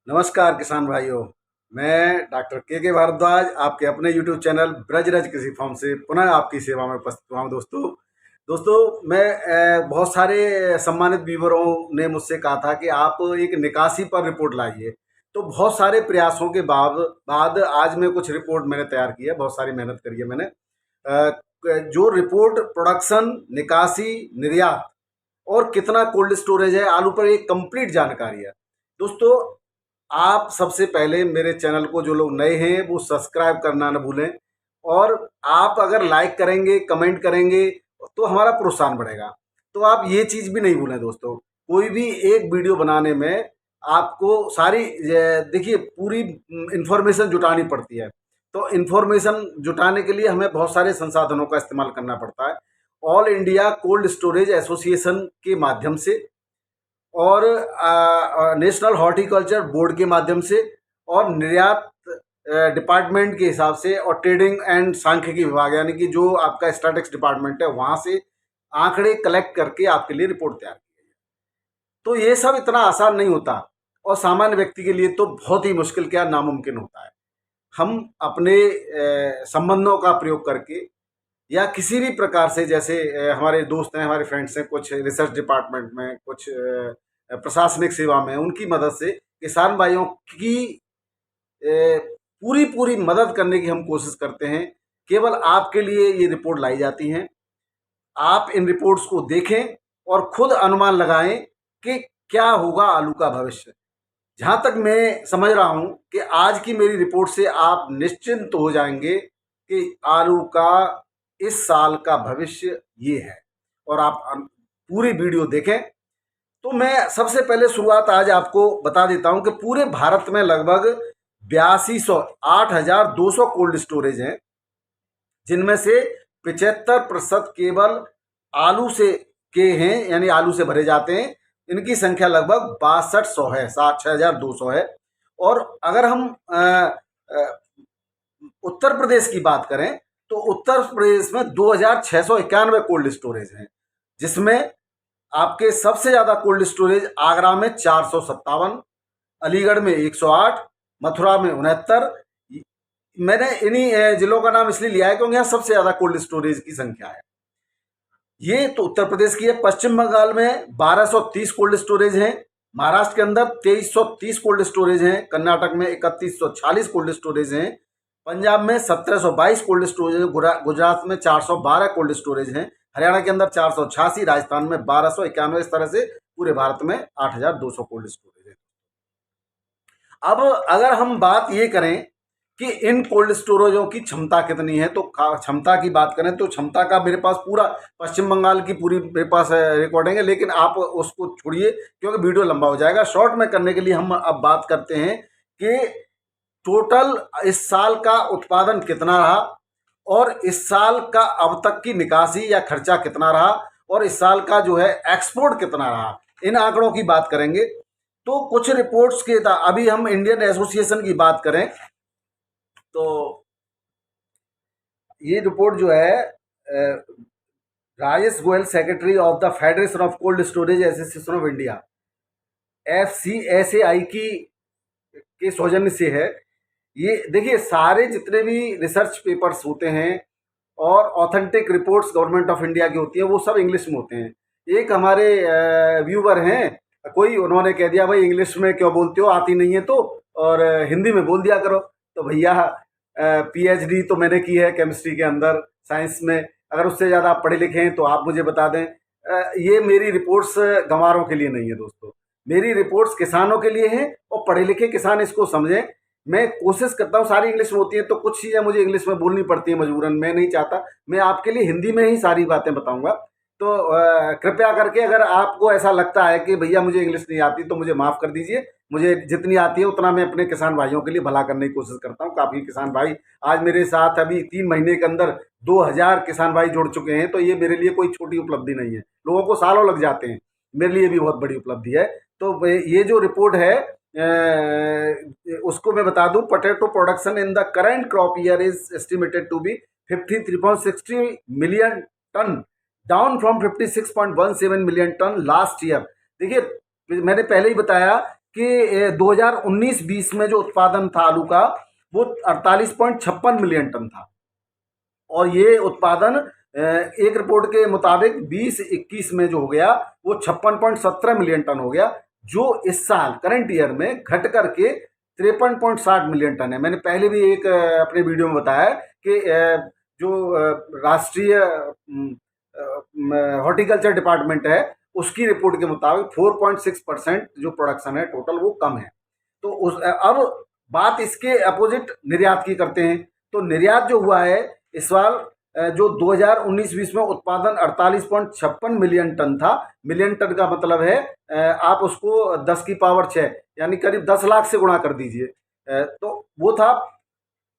नमस्कार किसान भाइयों। मैं डॉक्टर के भारद्वाज आपके अपने यूट्यूब चैनल ब्रजरज कृषि फार्म से पुनः आपकी सेवा में उपस्थित हुआ हूं। दोस्तों मैं बहुत सारे सम्मानित व्यूवरों ने मुझसे कहा था कि आप एक निकासी पर रिपोर्ट लाइए। तो बहुत सारे प्रयासों के बाद आज मैं कुछ रिपोर्ट मैंने तैयार की है, बहुत सारी मेहनत करी है मैंने। जो रिपोर्ट प्रोडक्शन, निकासी, निर्यात और कितना कोल्ड स्टोरेज है आलू पर, एक कंप्लीट जानकारी है। दोस्तों, आप सबसे पहले मेरे चैनल को, जो लोग नए हैं वो सब्सक्राइब करना न भूलें, और आप अगर लाइक करेंगे, कमेंट करेंगे तो हमारा प्रोत्साहन बढ़ेगा। तो आप ये चीज़ भी नहीं भूलें दोस्तों, कोई भी एक वीडियो बनाने में आपको सारी देखिए पूरी इंफॉर्मेशन जुटानी पड़ती है। तो इंफॉर्मेशन जुटाने के लिए हमें बहुत सारे संसाधनों का इस्तेमाल करना पड़ता है। All India cold storage association के माध्यम से, और नेशनल हॉर्टिकल्चर बोर्ड के माध्यम से, और निर्यात डिपार्टमेंट के हिसाब से, और ट्रेडिंग एंड सांख्यिकी विभाग यानी कि जो आपका स्टैटिक्स डिपार्टमेंट है वहाँ से आंकड़े कलेक्ट करके आपके लिए रिपोर्ट तैयार की गई है। तो ये सब इतना आसान नहीं होता, और सामान्य व्यक्ति के लिए तो बहुत ही मुश्किल, क्या नामुमकिन होता है। हम अपने संबंधों का प्रयोग करके या किसी भी प्रकार से, जैसे हमारे दोस्त हैं, हमारे फ्रेंड्स हैं, कुछ रिसर्च डिपार्टमेंट में, कुछ प्रशासनिक सेवा में, उनकी मदद से किसान भाइयों की पूरी पूरी मदद करने की हम कोशिश करते हैं। केवल आपके लिए ये रिपोर्ट लाई जाती हैं। आप इन रिपोर्ट्स को देखें और खुद अनुमान लगाएं कि क्या होगा आलू का भविष्य। जहाँ तक मैं समझ रहा हूँ कि आज की मेरी रिपोर्ट से आप निश्चिंत हो जाएंगे कि आलू का इस साल का भविष्य ये है, और आप पूरी वीडियो देखें। तो मैं सबसे पहले शुरुआत आज आपको बता देता हूं कि पूरे भारत में लगभग 8200 8200 कोल्ड स्टोरेज हैं, जिनमें से 75% केवल आलू से के हैं, यानी आलू से भरे जाते हैं। इनकी संख्या लगभग 6200 है, 6200 है। और अगर हम उत्तर प्रदेश की बात करें तो उत्तर प्रदेश में 2691 कोल्ड स्टोरेज हैं, जिसमें आपके सबसे ज़्यादा कोल्ड स्टोरेज आगरा में 457, अलीगढ़ में 108, मथुरा में 69। मैंने इन्हीं जिलों का नाम इसलिए लिया है क्योंकि यहाँ सबसे ज़्यादा कोल्ड स्टोरेज की संख्या है। ये तो उत्तर प्रदेश की है। पश्चिम बंगाल में 1230 कोल्ड स्टोरेज हैं, महाराष्ट्र के अंदर 2330 कोल्ड स्टोरेज हैं, कर्नाटक में 3140 कोल्ड स्टोरेज हैं, पंजाब में 1722 कोल्ड स्टोरेज हैं, गुजरात में 412 कोल्ड स्टोरेज हैं, हरियाणा के अंदर 486, राजस्थान में 1291। इस तरह से पूरे भारत में 8200 कोल्ड स्टोरेज है। अब अगर हम बात ये करें कि इन कोल्ड स्टोरेजों की क्षमता कितनी है, तो क्षमता की बात करें तो क्षमता का मेरे पास पूरा पश्चिम बंगाल की पूरी मेरे पास रिकॉर्डिंग है, लेकिन आप उसको छोड़िए क्योंकि वीडियो लंबा हो जाएगा। शॉर्ट में करने के लिए हम अब बात करते हैं कि टोटल इस साल का उत्पादन कितना रहा, और इस साल का अब तक की निकासी या खर्चा कितना रहा, और इस साल का जो है एक्सपोर्ट कितना रहा। इन आंकड़ों की बात करेंगे। तो कुछ रिपोर्ट्स के अभी हम इंडियन एसोसिएशन की बात करें तो ये रिपोर्ट जो है Rajesh Goyal, secretary of the federation of cold storage association of India, FCSAI की के सौजन्य से है। ये देखिए, सारे जितने भी रिसर्च पेपर्स होते हैं और authentic reports government of India की होती है, वो सब इंग्लिश में होते हैं। एक हमारे व्यूवर हैं, कोई उन्होंने कह दिया भाई इंग्लिश में क्यों बोलते हो, आती नहीं है तो, और हिंदी में बोल दिया करो। तो भैया PhD तो मैंने की है केमिस्ट्री के अंदर, साइंस में। अगर उससे ज़्यादा आप पढ़े लिखे हैं तो आप मुझे बता दें। ये मेरी रिपोर्ट्स गंवारों के लिए नहीं है दोस्तों, मेरी रिपोर्ट्स किसानों के लिए हैं, और पढ़े लिखे किसान इसको समझें। मैं कोशिश करता हूँ, सारी इंग्लिश में होती है तो कुछ चीज़ें मुझे इंग्लिश में बोलनी पड़ती है मजबूरन। मैं नहीं चाहता, मैं आपके लिए हिंदी में ही सारी बातें बताऊंगा। तो कृपया करके, अगर आपको ऐसा लगता है कि भैया मुझे इंग्लिश नहीं आती तो मुझे माफ़ कर दीजिए। मुझे जितनी आती है उतना मैं अपने किसान भाइयों के लिए भला करने की कोशिश करता हूँ। काफ़ी किसान भाई आज मेरे साथ, अभी 3 महीने के अंदर 2000 किसान भाई जुड़ चुके हैं, तो ये मेरे लिए कोई छोटी उपलब्धि नहीं है। लोगों को सालों लग जाते हैं, मेरे लिए भी बहुत बड़ी उपलब्धि है। तो ये जो रिपोर्ट है उसको मैं बता दूं। Potato production in the current crop year is estimated to be 53.60 million ton, down from 56.17 million ton last year. देखिए, मैंने पहले ही बताया कि 2019-20 में जो उत्पादन था आलू का वो 48.56 मिलियन टन था, और ये उत्पादन एक रिपोर्ट के मुताबिक 20-21 में जो हो गया वो 56.17 मिलियन टन हो गया, जो इस साल करंट ईयर में घट करके 53.60 मिलियन टन है। मैंने पहले भी एक अपने वीडियो में बताया कि जो राष्ट्रीय हॉर्टिकल्चर डिपार्टमेंट है उसकी रिपोर्ट के मुताबिक 4.6% जो प्रोडक्शन है टोटल वो कम है। तो अब बात इसके अपोजिट निर्यात की करते हैं। तो निर्यात जो हुआ है इस साल जो 2019-20 में उत्पादन 48.56 मिलियन टन था। मिलियन टन का मतलब है आप उसको 10 की पावर 6 यानी करीब 10 लाख से गुणा कर दीजिए, तो वो था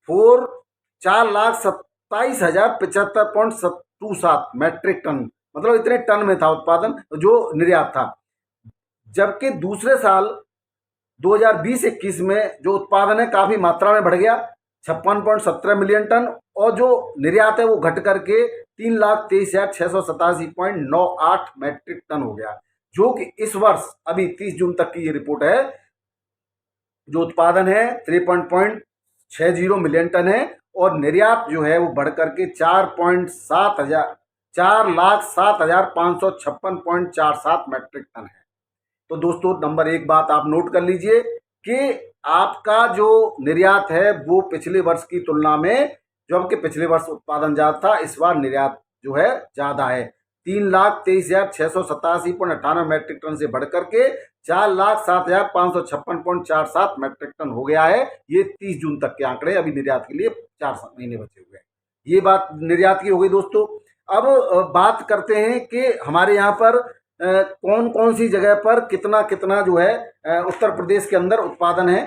4,27,075.27 मैट्रिक टन, मतलब इतने टन में था उत्पादन जो निर्यात था। जबकि दूसरे साल 2020-21 में जो उत्पादन है काफी मात्रा में बढ़ गया 56.17 मिलियन टन, और जो निर्यात है वो घट करके 3,23,687.98 मैट्रिक टन हो गया, जो कि इस वर्ष अभी 30 जून तक की ये रिपोर्ट है जो उत्पादन है 53.60 मिलियन टन है, और निर्यात जो है वो बढ़ करके 4,07,556.47 मैट्रिक टन है। तो दोस्तों नंबर एक बात आप नोट कर लीजिए कि आपका जो निर्यात है वो पिछले वर्ष की तुलना में, जो आपके पिछले वर्ष उत्पादन ज्यादा था, इस बार निर्यात जो है ज्यादा है। 3,23,687.98 मैट्रिक टन से बढ़ करके 4,07,556.47 मैट्रिक टन हो गया है। ये 30 जून तक के आंकड़े, अभी निर्यात के लिए 4 महीने बचे हुए हैं। ये बात निर्यात की हो गई दोस्तों। अब बात करते हैं कि हमारे यहाँ पर कौन कौन सी जगह पर कितना कितना जो है उत्तर प्रदेश के अंदर उत्पादन है।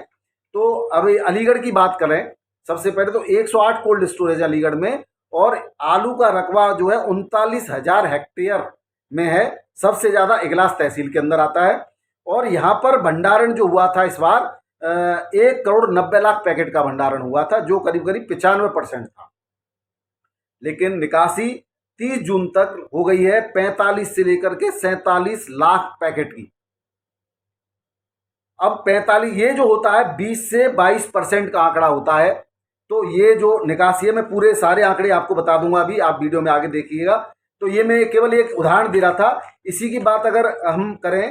तो अभी अलीगढ़ की बात करें सबसे पहले, तो 108 कोल्ड स्टोरेज अलीगढ़ में, और आलू का रकबा जो है 39,000 हेक्टेयर में है। सबसे ज्यादा इगलास तहसील के अंदर आता है, और यहाँ पर भंडारण जो हुआ था इस बार 1,90,00,000 पैकेट का भंडारण हुआ था, जो करीब करीब 95% था। लेकिन निकासी 30 जून तक हो गई है 45 से लेकर के 47 लाख पैकेट की। अब 45 ये जो होता है 20 से 22% का आंकड़ा होता है। तो ये जो निकासी है, मैं पूरे सारे आंकड़े आपको बता दूंगा, अभी आप वीडियो में आगे देखिएगा। तो ये मैं केवल एक उदाहरण दे रहा था। इसी की बात अगर हम करें,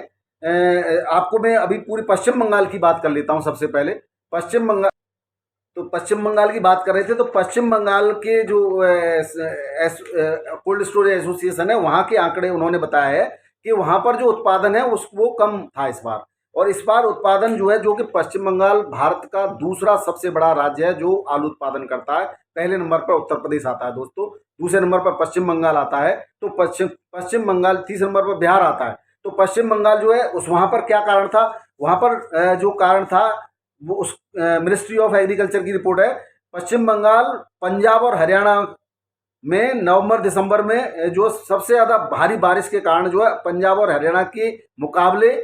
आपको मैं अभी पूरी पश्चिम बंगाल की बात कर लेता हूं सबसे पहले। पश्चिम बंगाल, तो पश्चिम बंगाल की बात कर रहे थे, तो पश्चिम बंगाल के जो कोल्ड स्टोरेज एसोसिएशन है वहां के आंकड़े उन्होंने बताया है कि वहां पर जो उत्पादन है वो कम था इस बार। और इस बार उत्पादन जो है, जो कि पश्चिम बंगाल भारत का दूसरा सबसे बड़ा राज्य है जो आलू उत्पादन करता है। पहले नंबर पर उत्तर प्रदेश आता है दोस्तों, दूसरे नंबर पर पश्चिम बंगाल आता है, तो पश्चिम बंगाल, तीसरे नंबर पर बिहार आता है। तो पश्चिम बंगाल जो है उस वहां पर क्या कारण था, वहां पर जो कारण था वो उस मिनिस्ट्री ऑफ एग्रीकल्चर की रिपोर्ट है। पश्चिम बंगाल, पंजाब और हरियाणा में नवंबर दिसंबर में जो सबसे ज्यादा भारी बारिश के कारण जो है पंजाब और हरियाणा के मुकाबले,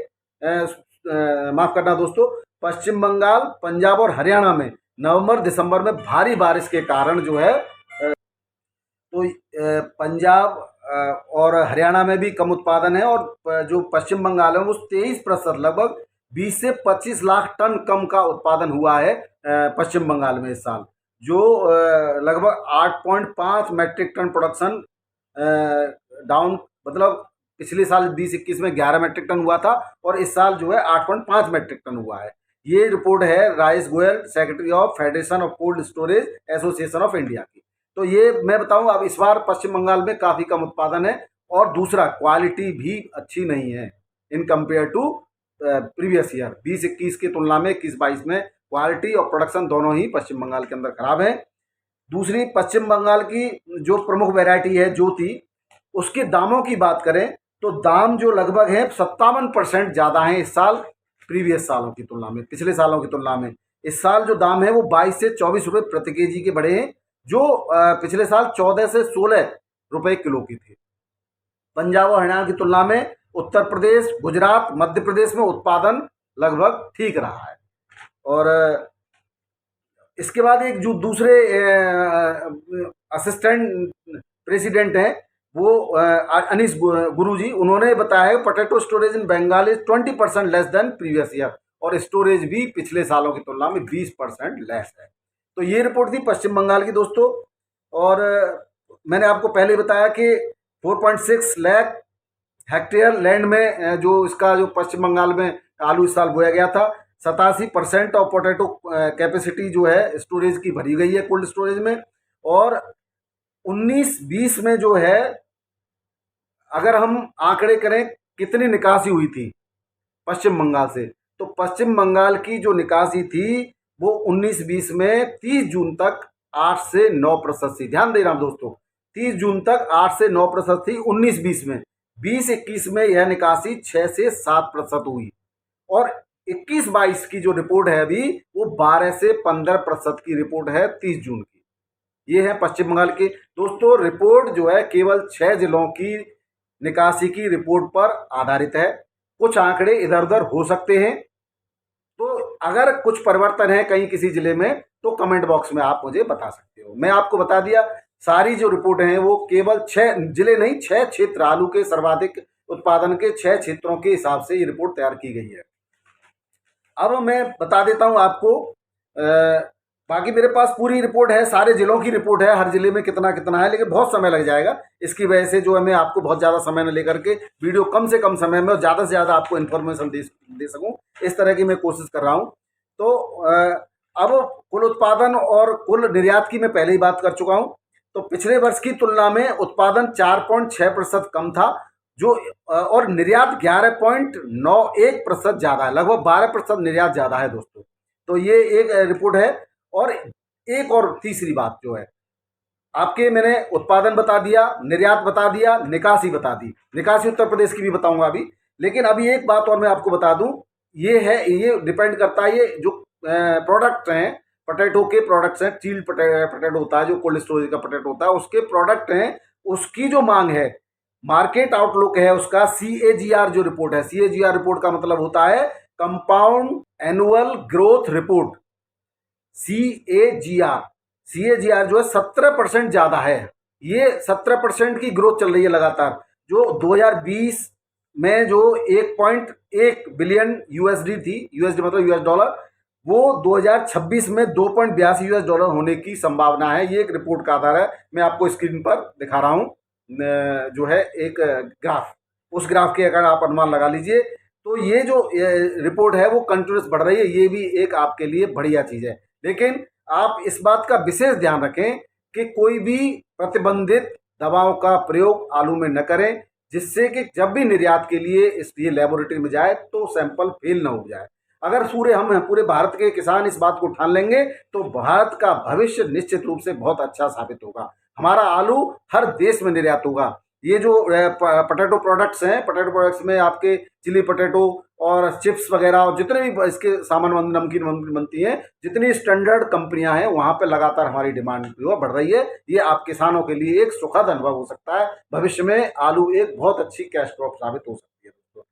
माफ करना दोस्तों, पश्चिम बंगाल, पंजाब और हरियाणा में नवंबर दिसंबर में भारी बारिश के कारण जो है तो पंजाब और हरियाणा में भी कम उत्पादन है, और जो पश्चिम बंगाल है वो 23%, लगभग 20 से 25 लाख टन कम का उत्पादन हुआ है पश्चिम बंगाल में इस साल, जो लगभग 8.5 मैट्रिक टन प्रोडक्शन डाउन, मतलब पिछले साल 20-21 में 11 मैट्रिक टन हुआ था, और इस साल जो है 8.5 मैट्रिक टन हुआ है। ये रिपोर्ट है Rajesh Goyal, secretary of federation of cold storage association of India की। तो ये मैं बताऊं, अब इस बार पश्चिम बंगाल में काफी कम उत्पादन है, और दूसरा क्वालिटी भी अच्छी नहीं है in compare to previous year 20-21 की तुलना में 21-22 में क्वालिटी और प्रोडक्शन दोनों ही पश्चिम बंगाल के अंदर खराब है। दूसरी, पश्चिम बंगाल की जो प्रमुख वैरायटी है ज्योति, उसके दामों की बात करें तो दाम जो लगभग है 57% ज्यादा है इस साल प्रीवियस सालों की तुलना में, पिछले सालों की तुलना में। इस साल जो दाम है वो 22 से 24 रुपए प्रति केजी के बढ़े हैं, जो पिछले साल 14 से 16 रुपए किलो की थी। पंजाब और हरियाणा की तुलना में उत्तर प्रदेश, गुजरात, मध्य प्रदेश में उत्पादन लगभग ठीक रहा है। और इसके बाद एक जो दूसरे असिस्टेंट प्रेसिडेंट हैं वो अनीस गुरुजी, उन्होंने बताया है potato storage in Bengal is 20% less than previous year, और स्टोरेज भी पिछले सालों की तुलना में 20% लेस है। तो ये रिपोर्ट थी पश्चिम बंगाल की दोस्तों। और मैंने आपको पहले बताया कि 4.6 लाख हेक्टेयर लैंड में जो इसका जो पश्चिम बंगाल में आलू इस साल बोया गया था, 87% ऑफ पोटैटो कैपेसिटी जो है स्टोरेज की भरी गई है कोल्ड स्टोरेज में। और 19-20 में जो है, अगर हम आंकड़े करें कितनी निकासी हुई थी पश्चिम बंगाल से, तो पश्चिम बंगाल की जो निकासी थी वो 19-20 में 30 जून तक 8 से 9% थी। ध्यान दे रहा हूं दोस्तों, 30 जून तक 8 से 9% थी 19-20 में। 20-21 में यह निकासी 6 से 7% हुई। और 21-22 की जो रिपोर्ट है अभी, वो 12 से 15% की रिपोर्ट है 30 जून की। ये है पश्चिम बंगाल की दोस्तों रिपोर्ट, जो है केवल 6 जिलों की निकासी की रिपोर्ट पर आधारित है। कुछ आंकड़े इधर उधर हो सकते हैं, तो अगर कुछ परिवर्तन है कहीं किसी जिले में तो कमेंट बॉक्स में आप मुझे बता सकते हो। मैं आपको बता दिया, सारी जो रिपोर्ट हैं वो केवल 6 जिले नहीं, 6 क्षेत्र, आलू के सर्वाधिक उत्पादन के 6 क्षेत्रों के हिसाब से ये रिपोर्ट तैयार की गई है। अब मैं बता देता हूं आपको, बाकी मेरे पास पूरी रिपोर्ट है, सारे जिलों की रिपोर्ट है, हर जिले में कितना कितना है, लेकिन बहुत समय लग जाएगा। इसकी वजह से जो है मैं आपको बहुत ज़्यादा समय न लेकर के वीडियो कम से कम समय में और ज़्यादा से ज़्यादा आपको इन्फॉर्मेशन दे सकूं, इस तरह की मैं कोशिश कर रहा हूं। तो अब कुल उत्पादन और कुल निर्यात की मैं पहले ही बात कर चुका हूं। तो पिछले वर्ष की तुलना में उत्पादन 4.6% कम था, जो और निर्यात 11.91% ज़्यादा है, लगभग 12% निर्यात ज़्यादा है दोस्तों। तो ये एक रिपोर्ट है। और एक और तीसरी बात जो है, आपके मैंने उत्पादन बता दिया, निर्यात बता दिया, निकासी बता दी, निकासी उत्तर प्रदेश की भी बताऊंगा अभी। लेकिन अभी एक बात और मैं आपको बता दूं, ये है, ये डिपेंड करता है, ये जो प्रोडक्ट हैं, पोटैटो के प्रोडक्ट्स हैं, चील्ड पोटैटो होता है, जो कोल्ड स्टोरेज का पोटैटो होता है, उसके प्रोडक्ट हैं, उसकी जो मांग है, मार्केट आउटलुक है उसका, CAGR जो रिपोर्ट है, CAGR रिपोर्ट का मतलब होता है compound annual growth report, CAGR। CAGR जो है 17% ज्यादा है। ये 17% की ग्रोथ चल रही है लगातार। जो 2020 में जो 1.1 बिलियन USD थी, USD मतलब US डॉलर, वो 2026 में 2.82 US डॉलर होने की संभावना है। ये एक रिपोर्ट का आधार है, मैं आपको स्क्रीन पर दिखा रहा हूं, जो है एक ग्राफ, उस ग्राफ के अगर आप अनुमान लगा लीजिए। तो ये जो रिपोर्ट है वो कंटिन्यूस बढ़ रही है, ये भी एक आपके लिए बढ़िया चीज है। लेकिन आप इस बात का विशेष ध्यान रखें कि कोई भी प्रतिबंधित दवाओं का प्रयोग आलू में न करें, जिससे कि जब भी निर्यात के लिए इसलिए लेबोरेटरी में जाए तो सैंपल फेल न हो जाए। अगर हम पूरे भारत के किसान इस बात को ठान लेंगे तो भारत का भविष्य निश्चित रूप से बहुत अच्छा साबित होगा। हमारा आलू हर देश में निर्यात होगा। ये जो पोटैटो प्रोडक्ट्स हैं, पोटैटो प्रोडक्ट्स में आपके चिली पोटैटो और चिप्स वगैरह और जितने भी इसके सामान नमकीन बनती हैं, जितनी स्टैंडर्ड कंपनियां हैं, वहां पे लगातार हमारी डिमांड जो है बढ़ रही है। ये आप किसानों के लिए एक सुखद अनुभव हो सकता है। भविष्य में आलू एक बहुत अच्छी कैश क्रॉप साबित हो सकती है दोस्तों।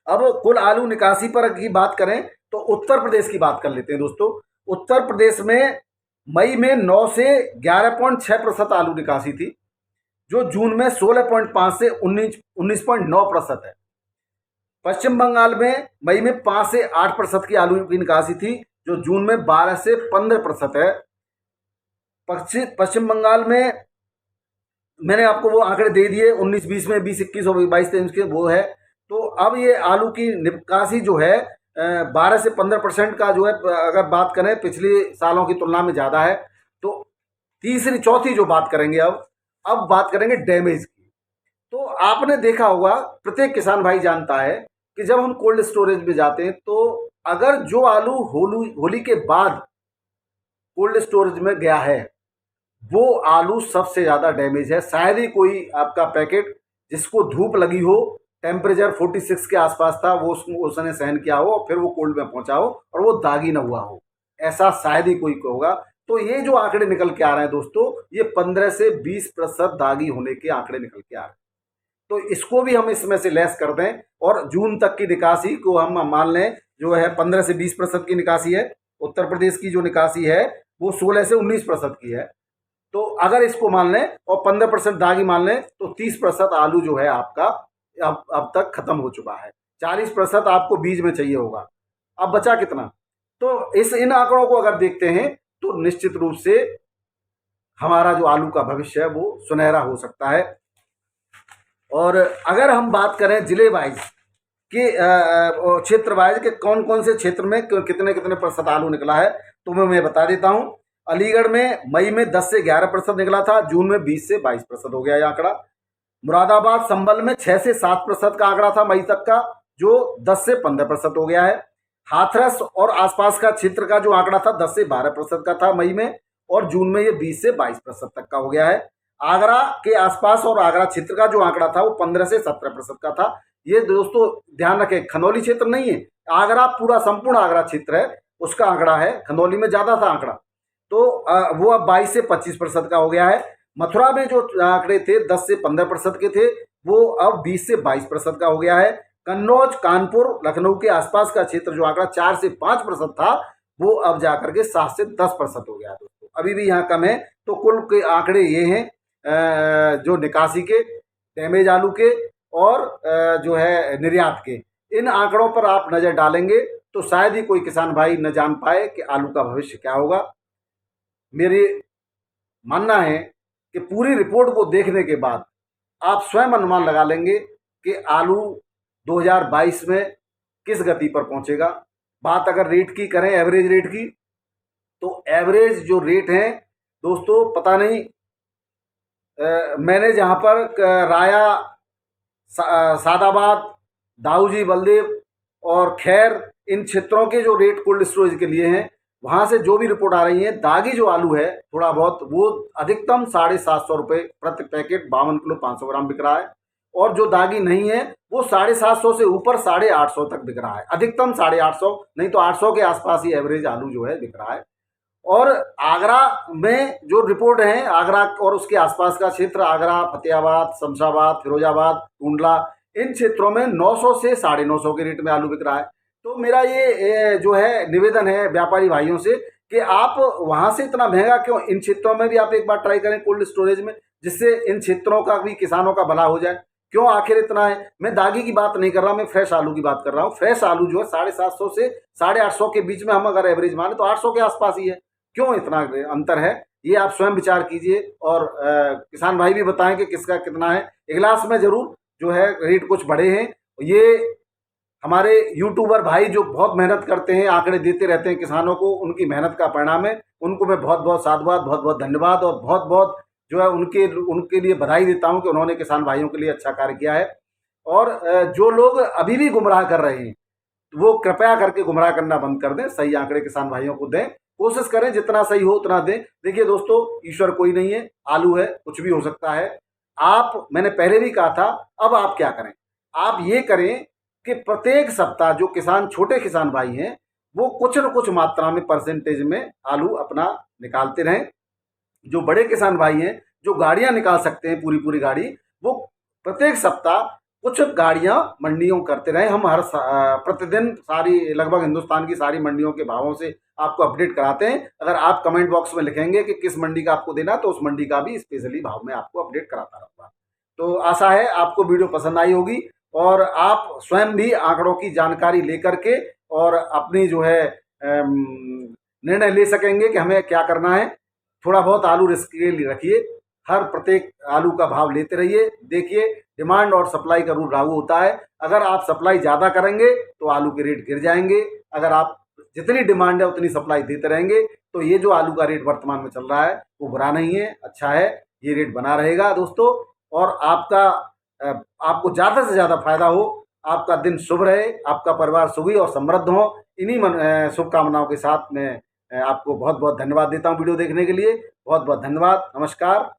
अब कुल आलू निकासी पर की बात करें तो उत्तर प्रदेश की बात कर लेते हैं दोस्तों। उत्तर प्रदेश में मई में 9 से 11.6% आलू निकासी थी, जो जून में 16.5 से 19.9% है। पश्चिम बंगाल में मई में 5 से 8% की आलू की निकासी थी, जो जून में 12 से 15% है। पश्चिम बंगाल में मैंने आपको वो आंकड़े दे दिए, 19-20 में 20-21 और 22-23 के वो है। तो अब ये आलू की निकासी जो है 12 से 15% का जो है, अगर बात करें पिछले सालों की तुलना में ज़्यादा है। तो चौथी जो बात करेंगे, अब बात करेंगे डैमेज की। तो आपने देखा होगा, प्रत्येक किसान भाई जानता है कि जब हम कोल्ड स्टोरेज में जाते हैं तो अगर जो आलू होली के बाद कोल्ड स्टोरेज में गया है, वो आलू सबसे ज़्यादा डैमेज है। शायद ही कोई आपका पैकेट जिसको धूप लगी हो, टेम्परेचर 46 के आसपास था, वो उसने सहन किया हो और फिर वो कोल्ड में पहुंचा हो और वो दागी ना हुआ हो, ऐसा शायद ही कोई होगा। तो ये जो आंकड़े निकल के आ रहे हैं दोस्तों, ये 15 से 20% दागी होने के आंकड़े निकल के आ रहे हैं। तो इसको भी हम इसमें से लेस कर दें और जून तक की निकासी को हम मान लें, जो है 15 से 20% की निकासी है। उत्तर प्रदेश की जो निकासी है वो 16 से 19% की है। तो अगर इसको मान लें और 15% दागी मान लें तो 30% आलू जो है आपका अब तक खत्म हो चुका है। 40% आपको बीज में चाहिए होगा। अब बचा कितना? तो इन आंकड़ों को अगर देखते हैं तो निश्चित रूप से हमारा जो आलू का भविष्य है वो सुनहरा हो सकता है। और अगर हम बात करें जिले वाइज कि क्षेत्र वाइज के कौन कौन से क्षेत्र में कितने कितने प्रतिशत आलू निकला है, तो मैं बता देता हूं। अलीगढ़ में मई में 10 से 11% निकला था, जून में 20 से 22% हो गया ये आंकड़ा। मुरादाबाद संभल में 6 से 7% का आंकड़ा था मई तक का, जो 10 से 15% हो गया है। हाथरस और आसपास का क्षेत्र का जो आंकड़ा था 10 से 12% का था मई में, और जून में ये 20 से 22% तक का हो गया है। आगरा के आसपास और आगरा क्षेत्र का जो आंकड़ा था वो 15 से 17% का था। ये दोस्तों ध्यान रखें, खनौली क्षेत्र नहीं है, आगरा पूरा संपूर्ण आगरा क्षेत्र है, उसका आंकड़ा है। खनौली में ज्यादा था आंकड़ा, तो वो अब 22 से 25% का हो गया है। मथुरा में जो आंकड़े थे 10 से 15% के थे, वो अब 20 से 22% का हो गया है। कन्नौज, कानपुर, लखनऊ के आसपास का क्षेत्र जो आंकड़ा 4 से 5% था, वो अब जाकर के 7 से 10% हो गया दोस्तों, अभी भी यहाँ कम है। तो कुल के आंकड़े ये हैं जो निकासी के, डैमेज आलू के, और जो है निर्यात के। इन आंकड़ों पर आप नजर डालेंगे तो शायद ही कोई किसान भाई न जान पाए कि आलू का भविष्य क्या होगा। मेरी मानना है कि पूरी रिपोर्ट को देखने के बाद आप स्वयं अनुमान लगा लेंगे कि आलू 2022 में किस गति पर पहुंचेगा। बात अगर रेट की करें, एवरेज रेट की, तो एवरेज जो रेट है दोस्तों, पता नहीं, मैंने जहां पर राया, सादाबाद, दाऊजी, बलदेव और खैर, इन क्षेत्रों के जो रेट कोल्ड स्टोरेज के लिए हैं, वहां से जो भी रिपोर्ट आ रही है, दागी जो आलू है थोड़ा बहुत, वो अधिकतम 750 रुपये प्रति पैकेट, 52 किलो 500 ग्राम बिक रहा है। और जो दागी नहीं है वो 750 से ऊपर 850 तक बिक रहा है, अधिकतम 850, नहीं तो 800 के आसपास ही एवरेज आलू जो है बिक रहा है। और आगरा में जो रिपोर्ट है, आगरा और उसके आसपास का क्षेत्र, आगरा, फतेहाबाद, शमशाबाद, फिरोजाबाद, टूंडला, इन क्षेत्रों में 900 से 950 के रेट में आलू बिक रहा है। तो मेरा ये जो है निवेदन है व्यापारी भाइयों से कि आप वहां से इतना महंगा क्यों, इन क्षेत्रों में भी आप एक बार ट्राई करें कोल्ड स्टोरेज में, जिससे इन क्षेत्रों का भी, किसानों का भला हो जाए। क्यों आखिर इतना है? मैं दागी की बात नहीं कर रहा, मैं फ्रेश आलू की बात कर रहा हूँ। फ्रेश आलू जो है 750 से 850 के बीच में हम अगर एवरेज माने तो 800 के आसपास ही है। क्यों इतना अंतर है, ये आप स्वयं विचार कीजिए, और किसान भाई भी बताएं कि किसका कितना है। इगलास में जरूर जो है रेट कुछ बढ़े हैं। ये हमारे यूट्यूबर भाई जो बहुत मेहनत करते हैं, आंकड़े देते रहते हैं किसानों को, उनकी मेहनत का परिणाम है। उनको मैं बहुत बहुत साधुवाद, बहुत बहुत धन्यवाद, और बहुत बहुत जो है उनके लिए बधाई देता हूं कि उन्होंने किसान भाइयों के लिए अच्छा कार्य किया है। और जो लोग अभी भी गुमराह कर रहे हैं, वो कृपया करके गुमराह करना बंद कर दें, सही आंकड़े किसान भाइयों को दें, कोशिश करें जितना सही हो उतना दें। देखिए दोस्तों, ईश्वर कोई नहीं है, आलू है, कुछ भी हो सकता है। मैंने पहले भी कहा था, अब आप क्या करें, आप ये करें कि प्रत्येक सप्ताह जो किसान, छोटे किसान भाई हैं, वो कुछ न कुछ मात्रा में, परसेंटेज में आलू अपना निकालते रहें। जो बड़े किसान भाई हैं, जो गाड़ियां निकाल सकते हैं पूरी पूरी गाड़ी, वो प्रत्येक सप्ताह कुछ गाड़ियां मंडियों करते रहे। हम हर प्रतिदिन सारी, लगभग हिंदुस्तान की सारी मंडियों के भावों से आपको अपडेट कराते हैं। अगर आप कमेंट बॉक्स में लिखेंगे कि किस मंडी का आपको देना, तो उस मंडी का भी स्पेशली भाव में आपको अपडेट कराता रहूँगा। तो आशा है आपको वीडियो पसंद आई होगी, और आप स्वयं भी आंकड़ों की जानकारी लेकर के और अपनी जो है निर्णय ले सकेंगे कि हमें क्या करना है। थोड़ा बहुत आलू रिस्क के लिए रखिए, हर प्रत्येक आलू का भाव लेते रहिए। देखिए, डिमांड और सप्लाई का रूल लागू होता है। अगर आप सप्लाई ज़्यादा करेंगे तो आलू के रेट गिर जाएंगे। अगर आप जितनी डिमांड है उतनी सप्लाई देते रहेंगे, तो ये जो आलू का रेट वर्तमान में चल रहा है वो बुरा नहीं है, अच्छा है। ये रेट बना रहेगा दोस्तों, और आपको ज़्यादा से ज़्यादा फायदा हो। आपका दिन शुभ रहे, आपका परिवार सुखी और समृद्ध हो। इन्हीं शुभकामनाओं के साथ मैं आपको बहुत बहुत धन्यवाद देता हूँ वीडियो देखने के लिए। बहुत बहुत धन्यवाद, नमस्कार।